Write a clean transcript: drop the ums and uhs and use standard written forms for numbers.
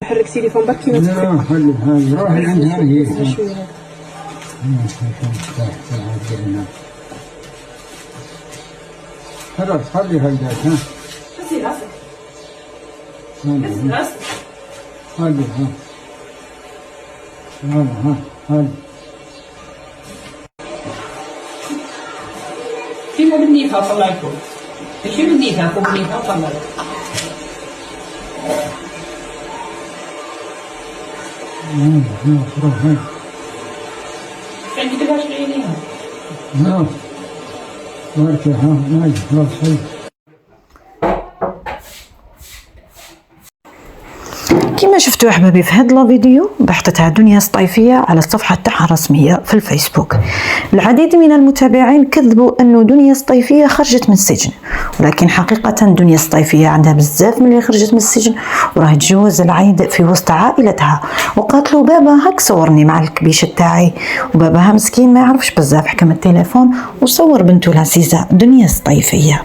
حرك تليفون بركي ما تخلي. لا خلي هاي روحي عندها هي. خلاص خلي هاي ها. حسي راسك. هذا راسك. هذا هذا فيما بالنيفة طلع لكم. شو بالنيفة؟ كوب نيفة طلع لكم. عندي تبغى تغيريها؟ لا بارك ها ماجي خلاص هاي. كما شفتوا احبابي في هذا الفيديو بحثتها دنيا سطيفية على الصفحة تاعها الرسمية في الفيسبوك. العديد من المتابعين كذبوا انه دنيا سطيفية خرجت من السجن، ولكن حقيقة دنيا سطيفية عندها بزاف من اللي خرجت من السجن وراه تجوز العيد في وسط عائلتها، وقالت له بابا هاك صورني مع الكبيش تاعي، وباباها مسكين ما يعرفش بزاف حكم التليفون وصور بنته العزيزة دنيا سطيفية.